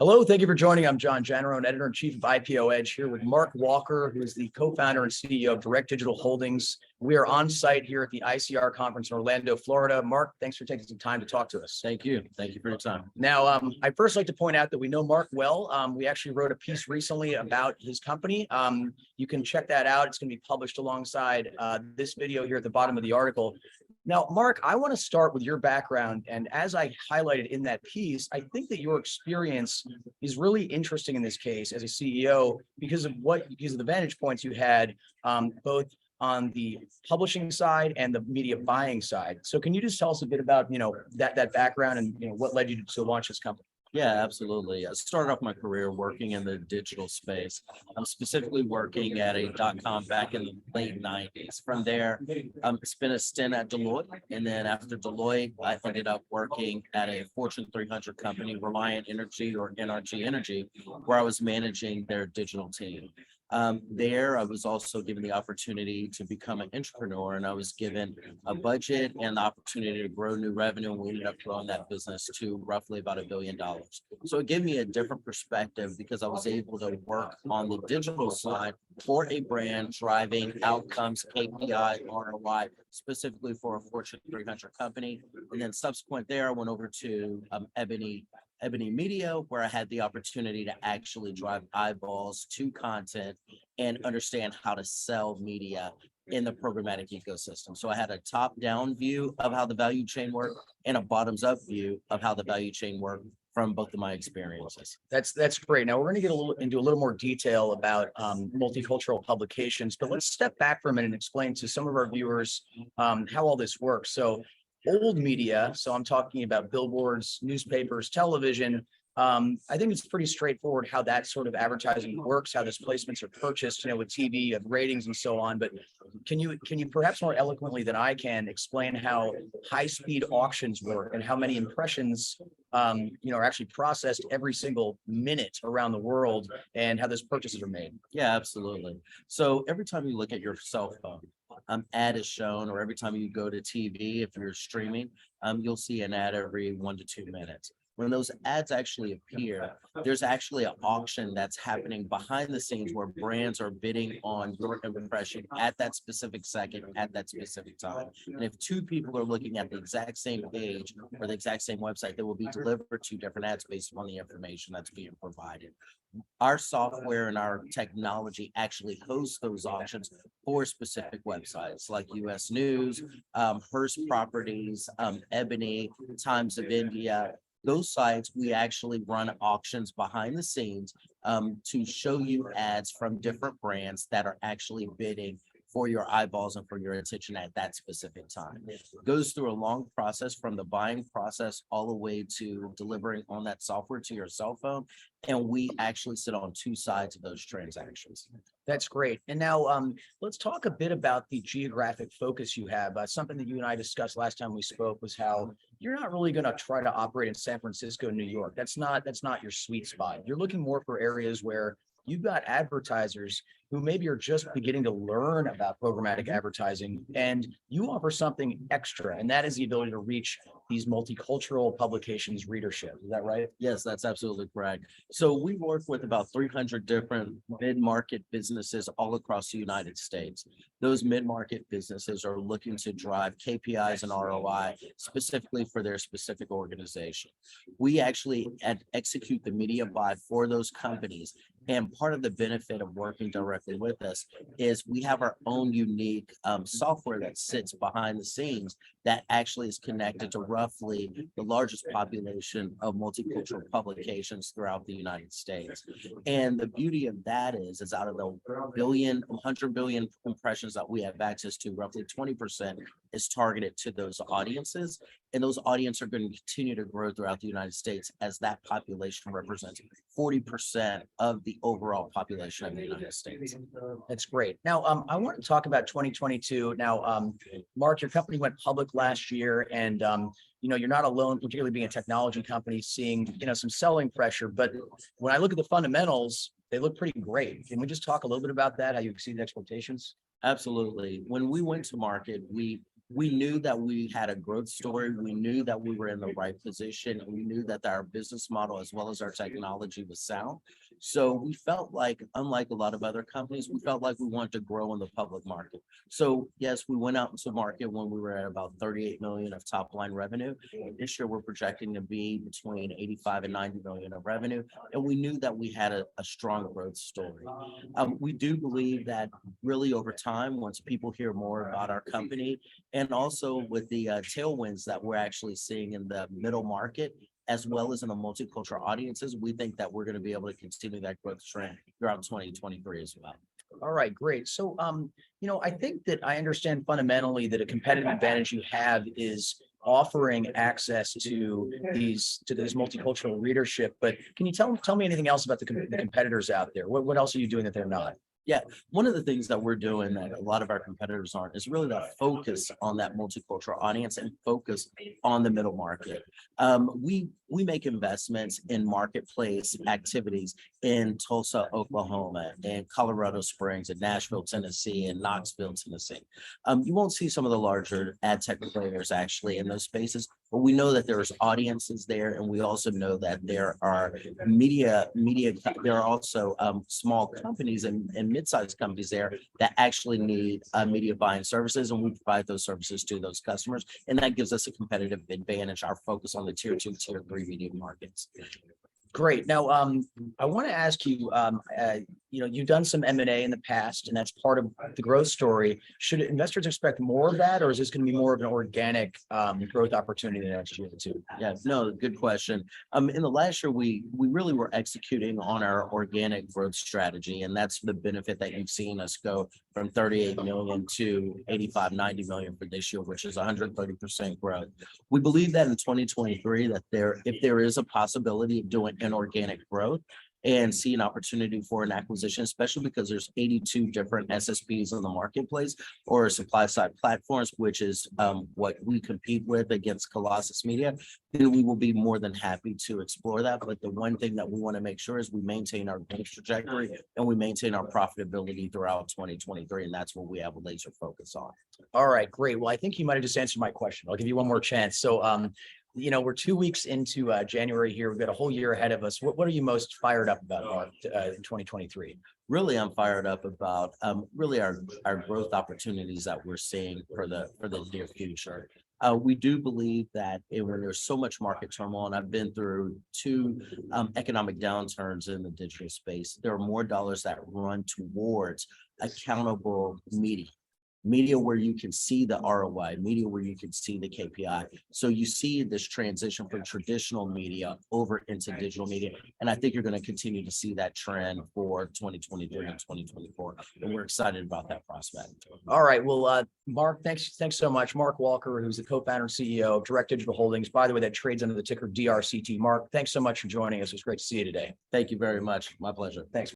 Hello, thank you for joining. I'm Jannarone, editor-in-chief of IPO Edge, here with Mark Walker, who is the co-founder and CEO of Direct Digital Holdings. We are on site here at the ICR Conference in Orlando, Florida. Mark, thanks for taking some time to talk to us. Thank you. Thank you for your time. Now, I'd first like to point out that we know Mark well. We actually wrote a piece recently about his company. You can check that out. It's going to be published alongside this video here at the bottom of the article. Now, Mark, I want to start with your background. And as I highlighted in that piece, I think that your experience is really interesting in this case as a CEO because of the vantage points you had both on the publishing side and the media buying side. So can you just tell us a bit about, that background and, what led you to launch this company? Yeah, absolutely. I started off my career working in the digital space. I'm specifically working at a .com back in the late 90s. From there, spent a stint at Deloitte. And then after Deloitte, I ended up working at a Fortune 300 company, Reliant Energy or NRG Energy, where I was managing their digital team. There, I was also given the opportunity to become an entrepreneur, and I was given a budget and the opportunity to grow new revenue. And we ended up growing that business to roughly about $1 billion. So it gave me a different perspective because I was able to work on the digital side for a brand driving outcomes, KPI, ROI, specifically for a Fortune 300 company. And then subsequent there, I went over to Ebony Media, where I had the opportunity to actually drive eyeballs to content and understand how to sell media in the programmatic ecosystem. So I had a top-down view of how the value chain worked and a bottoms-up view of how the value chain worked from both of my experiences. That's great. Now we're going to get into a little more detail about multicultural publications, but let's step back for a minute and explain to some of our viewers how all this works. So old media, so I'm talking about billboards, newspapers, television. I think it's pretty straightforward how that sort of advertising works, how those placements are purchased, with TV and ratings and so on. But can you perhaps more eloquently than I can explain how high-speed auctions work and how many impressions are actually processed every single minute around the world and how those purchases are made? Yeah, absolutely. So every time you look at your cell phone, ad is shown, or every time you go to TV, if you're streaming, you'll see an ad every 1 to 2 minutes. When those ads actually appear, there's actually an auction that's happening behind the scenes where brands are bidding on your impression at that specific second, at that specific time. And if two people are looking at the exact same page or the exact same website, they will be delivered to different ads based on the information that's being provided. Our software and our technology actually hosts those auctions for specific websites like US News, Hearst Properties, Ebony, Times of India. Those sites, we actually run auctions behind the scenes to show you ads from different brands that are actually bidding for your eyeballs and for your attention at that specific time. It goes through a long process from the buying process all the way to delivering on that software to your cell phone. And we actually sit on two sides of those transactions. That's great. And now let's talk a bit about the geographic focus you have. Something that you and I discussed last time we spoke was how you're not really going to try to operate in San Francisco, New York. That's not your sweet spot. You're looking more for areas where you've got advertisers who maybe are just beginning to learn about programmatic advertising, and you offer something extra, and that is the ability to reach these multicultural publications' readership. Is that right? Yes, that's absolutely correct. So we work with about 300 different mid-market businesses all across the United States. Those mid-market businesses are looking to drive KPIs and ROI specifically for their specific organization. We actually execute the media buy for those companies. And part of the benefit of working directly with us is we have our own unique software that sits behind the scenes that actually is connected to roughly the largest population of multicultural publications throughout the United States. And the beauty of that is out of the 100 billion impressions that we have access to, roughly 20% is targeted to those audiences. And those audiences are going to continue to grow throughout the United States as that population represents 40% of the overall population of the United States. That's great. Now, I want to talk about 2022. Now, Mark, your company went public last year, and you're not alone, particularly being a technology company, seeing some selling pressure. But when I look at the fundamentals, they look pretty great. Can we just talk a little bit about that? How you exceeded expectations? Absolutely. When we went to market, we we knew that we had a growth story. We knew that we were in the right position. And we knew that our business model as well as our technology was sound. So we felt like, unlike a lot of other companies, we felt like we wanted to grow in the public market. So yes, we went out into market when we were at about 38 million of top line revenue. This year, we're projecting to be between 85 and 90 million of revenue. And we knew that we had a strong growth story. We do believe that really over time, once people hear more about our company, and also with the tailwinds that we're actually seeing in the middle market, as well as in the multicultural audiences, we think that we're going to be able to continue that growth trend throughout 2023 as well. All right, great. So, I think that I understand fundamentally that a competitive advantage you have is offering access to this multicultural readership. But can you tell me anything else about the competitors out there? What else are you doing that they're not? Yeah, one of the things that we're doing that a lot of our competitors aren't is really that focus on that multicultural audience and focus on the middle market. We make investments in marketplace activities in Tulsa, Oklahoma, and Colorado Springs, and Nashville, Tennessee, and Knoxville, Tennessee. You won't see some of the larger ad tech players actually in those spaces, but we know that there's audiences there, and we also know that there are there are also small companies and mid-sized companies there that actually need media buying services, and we provide those services to those customers, and that gives us a competitive advantage. Our focus on the tier 2, tier 3 media markets. Great. Now, I want to ask you, you've done some M&A in the past, and that's part of the growth story. Should investors expect more of that, or is this going to be more of an organic growth opportunity the next year or two? Yeah, no, good question. In the last year, we really were executing on our organic growth strategy, and that's the benefit that you've seen us go from 38 million to 85, 90 million for this year, which is 130% growth. We believe that in 2023, that if there is a possibility of doing inorganic growth and see an opportunity for an acquisition, especially because there's 82 different SSPs in the marketplace or supply side platforms, which is what we compete with against Colossus Media, then we will be more than happy to explore that. But the one thing that we want to make sure is we maintain our growth trajectory and we maintain our profitability throughout 2023. And that's what we have a laser focus on. All right, great. Well, I think you might have just answered my question. I'll give you one more chance. So, we're 2 weeks into January here. We've got a whole year ahead of us. What are you most fired up about in 2023? Really, I'm fired up about really our growth opportunities that we're seeing for the near future. We do believe that when there's so much market turmoil, and I've been through 2 economic downturns in the digital space, there are more dollars that run towards accountable media where you can see the ROI, media where you can see the KPI. So you see this transition from traditional media over into digital media. And I think you're going to continue to see that trend for 2023 and 2024. And we're excited about that prospect. All right. Well, Mark, thanks so much. Mark Walker, who's the co-founder and CEO of Direct Digital Holdings, by the way, that trades under the ticker DRCT. Mark, thanks so much for joining us. It was great to see you today. Thank you very much. My pleasure. Thanks.